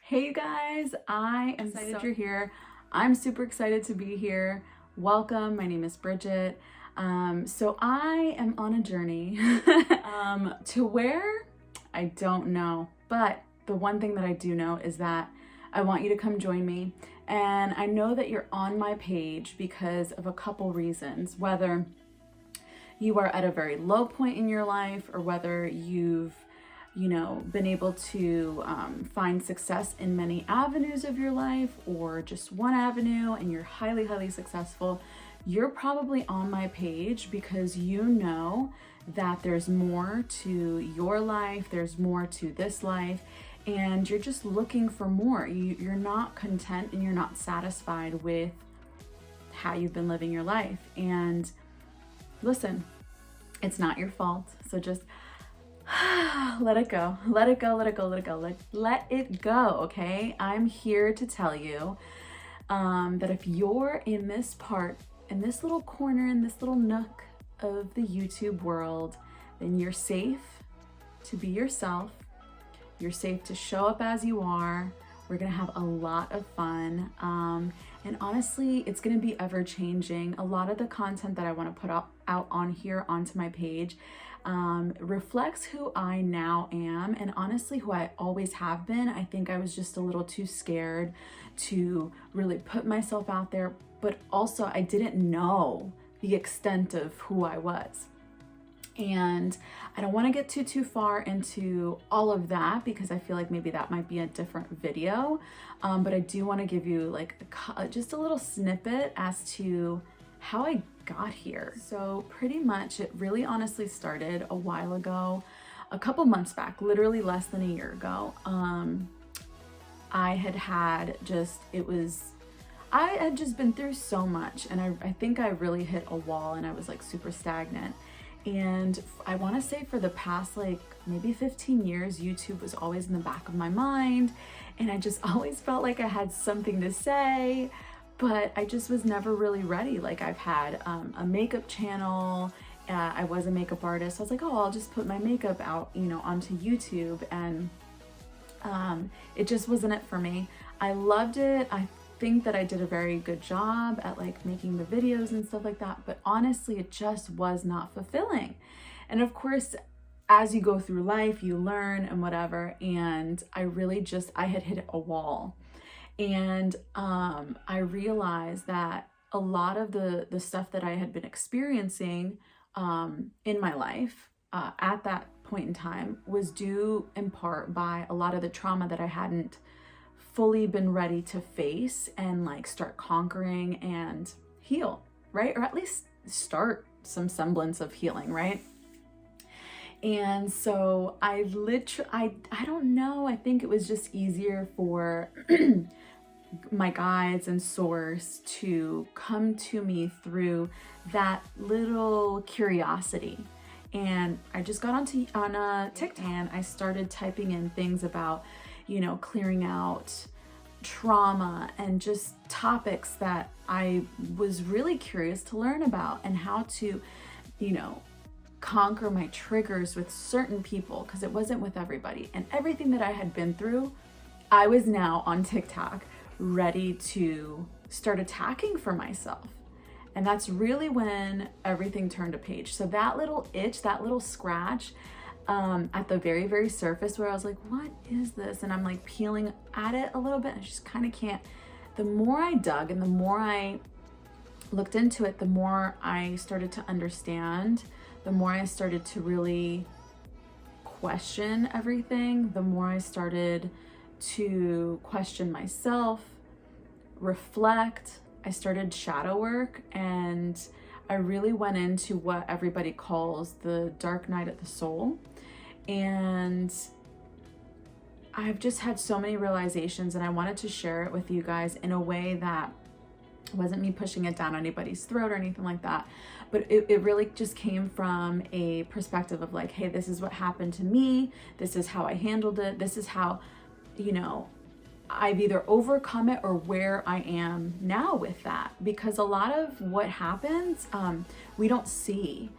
Hey you guys, I am excited you're here. I'm super excited to be here. Welcome, my name is Bridget. So I am on a journey to where, I don't know, but the one thing that I do know is that I want you to come join me. And I know that you're on my page because of a couple reasons, whether you are at a very low point in your life or whether you've been able to find success in many avenues of your life or just one avenue and you're highly successful. You're probably on my page because you know that there's more to your life, there's more to this life, and you're just looking for more. You're not content and you're not satisfied with how you've been living your life. And listen, it's not your fault. So just let it go, let it go, let it go, let it go, let it go, okay? I'm here to tell you that if you're in this part, in this little corner, in this little nook of the YouTube world, then you're safe to be yourself. You're safe to show up as you are. We're gonna have a lot of fun. And honestly, it's gonna be ever changing. A lot of the content that I wanna put out on here onto my page reflects who I now am and honestly who I always have been. I think I was just a little too scared to really put myself out there, but also I didn't know the extent of who I was. And I don't want to get too far into all of that because I feel like maybe that might be a different video. But I do want to give you like just a little snippet as to how I got here. So pretty much it really honestly started a while ago, a couple months back, literally less than a year ago. I had just been through so much and I think I really hit a wall and I was like super stagnant. And I want to say for the past like maybe 15 years, YouTube was always in the back of my mind and I just always felt like I had something to say, but I just was never really ready. Like I've had a makeup channel, I was a makeup artist. I was like, oh, I'll just put my makeup out, onto YouTube, and it just wasn't it for me. I loved it. I think that I did a very good job at like making the videos and stuff like that, but honestly, it just was not fulfilling. And of course, as you go through life, you learn and whatever. And I had hit a wall. And I realized that a lot of the stuff that I had been experiencing in my life at that point in time was due in part by a lot of the trauma that I hadn't fully been ready to face and like start conquering and heal, right? Or at least start some semblance of healing, right? And so I don't know, I think it was just easier for my guides and source to come to me through that little curiosity. And I just got on TikTok and I started typing in things about, clearing out trauma and just topics that I was really curious to learn about and how to, conquer my triggers with certain people, because it wasn't with everybody. And everything that I had been through, I was now on TikTok ready to start attacking for myself. And that's really when everything turned a page. So that little itch, that little scratch at the very surface where I was like, what is this? And I'm like peeling at it a little bit and I just kind of can't. The more I dug and the more I looked into it, the more I started to understand, the more I started to really question everything, the more I started to question myself, reflect. I started shadow work and I really went into what everybody calls the dark night of the soul. And I've just had so many realizations and I wanted to share it with you guys in a way that wasn't me pushing it down anybody's throat or anything like that. But it really just came from a perspective of like, hey, this is what happened to me. This is how I handled it. This is how, I've either overcome it or where I am now with that. Because a lot of what happens, we don't see,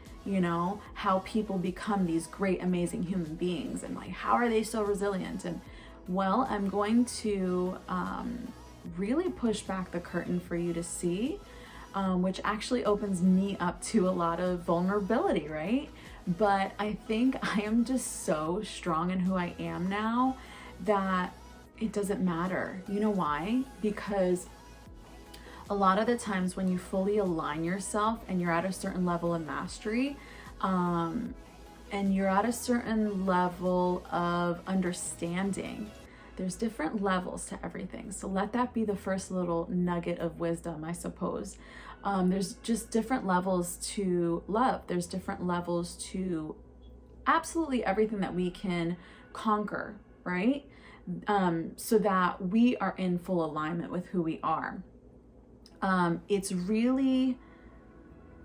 how people become these great, amazing human beings and like, how are they so resilient? And Well, I'm going to really push back the curtain for you to see, which actually opens me up to a lot of vulnerability, right? But I think I am just so strong in who I am now that it doesn't matter. You know why? Because a lot of the times when you fully align yourself and you're at a certain level of mastery, and you're at a certain level of understanding, there's different levels to everything. So let that be the first little nugget of wisdom, I suppose. There's just different levels to love. There's different levels to absolutely everything that we can conquer, right? So that we are in full alignment with who we are. It's really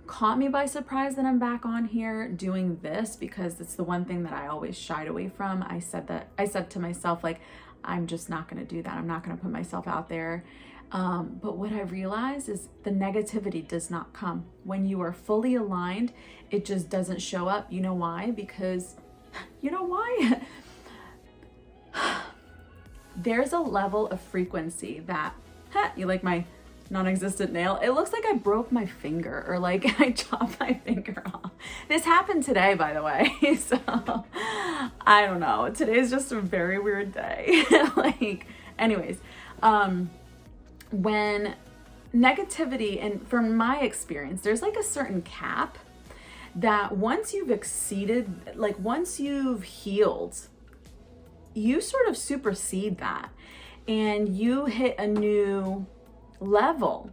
caught me by surprise that I'm back on here doing this, because it's the one thing that I always shied away from. I said to myself, like, I'm just not going to do that. I'm not going to put myself out there. But what I realized is the negativity does not come. When you are fully aligned, it just doesn't show up. You know why? Because, you know why? There's a level of frequency that, you like my non-existent nail? It looks like I broke my finger, or like I chopped my finger off. This happened today, by the way. So I don't know. Today's just a very weird day. Like, anyways, when negativity, and from my experience, there's like a certain cap that once you've exceeded, like once you've healed, you sort of supersede that and you hit a new level.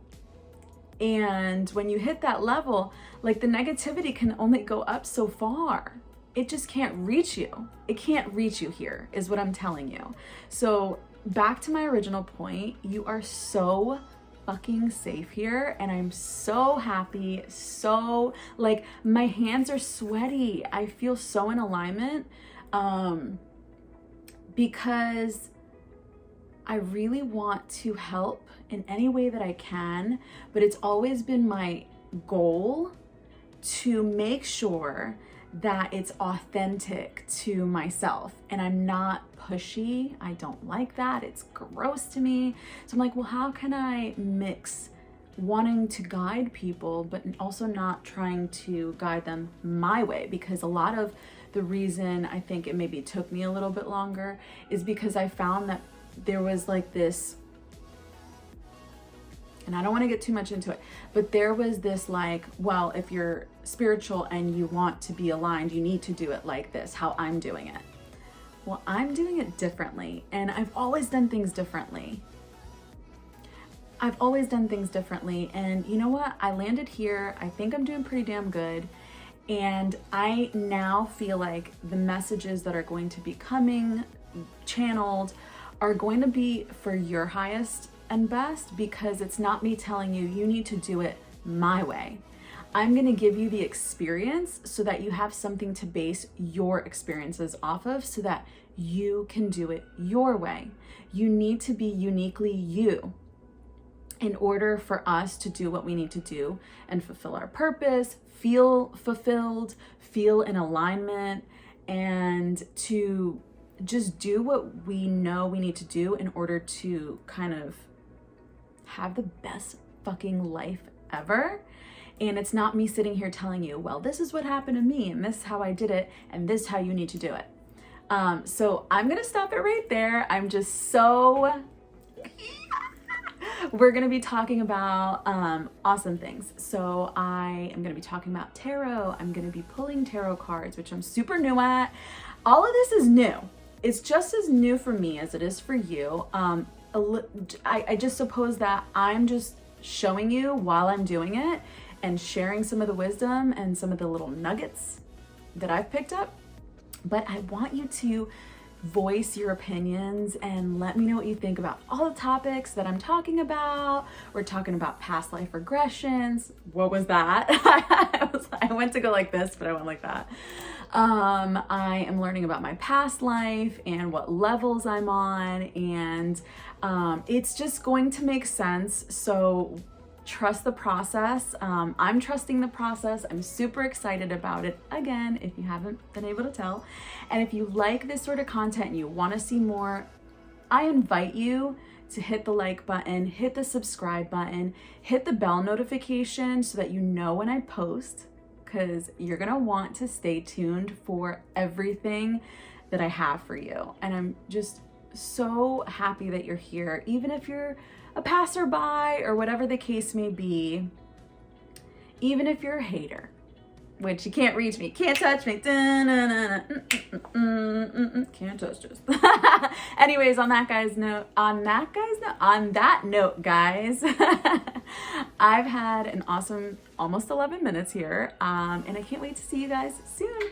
And when you hit that level, like the negativity can only go up so far. It just can't reach you. It can't reach you here, is what I'm telling you. So back to my original point, you are so fucking safe here, and I'm so happy. So like my hands are sweaty. I feel so in alignment, because I really want to help in any way that I can, but it's always been my goal to make sure that it's authentic to myself and I'm not pushy. I don't like that. It's gross to me. So I'm like, well, how can I mix wanting to guide people, but also not trying to guide them my way? Because a lot of the reason I think it maybe took me a little bit longer is because I found that there was like this, and I don't want to get too much into it, but there was this like, well, if you're spiritual and you want to be aligned, you need to do it like this, how I'm doing it. Well, I'm doing it differently, and I've always done things differently. And you know what? I landed here. I think I'm doing pretty damn good. And I now feel like the messages that are going to be coming, channeled, are going to be for your highest and best, because it's not me telling you, you need to do it my way. I'm going to give you the experience so that you have something to base your experiences off of, so that you can do it your way. You need to be uniquely you in order for us to do what we need to do and fulfill our purpose, feel fulfilled, feel in alignment, and to just do what we know we need to do in order to kind of have the best fucking life ever. And it's not me sitting here telling you, well, this is what happened to me, and this is how I did it, and this is how you need to do it. So I'm gonna stop it right there. I'm just so we're going to be talking about awesome things. So I am going to be talking about tarot. I'm going to be pulling tarot cards, which I'm super new at. All of this is new. It's just as new for me as it is for you. I just suppose that I'm just showing you while I'm doing it and sharing some of the wisdom and some of the little nuggets that I've picked up. But I want you to voice your opinions and let me know what you think about all the topics that I'm talking about. We're talking about past life regressions. What was that? I went to go like this, but I went like that. I am learning about my past life and what levels I'm on, and it's just going to make sense. So trust the process. I'm trusting the process. I'm super excited about it. Again, if you haven't been able to tell, and if you like this sort of content and you want to see more, I invite you to hit the like button, hit the subscribe button, hit the bell notification so that you know when I post, because you're gonna want to stay tuned for everything that I have for you. And I'm just so happy that you're here, even if you're a passerby or whatever the case may be, even if you're a hater, which you can't reach me, can't touch me, can't touch us. Anyways, on that note, guys, I've had an awesome almost 11 minutes here, and I can't wait to see you guys soon.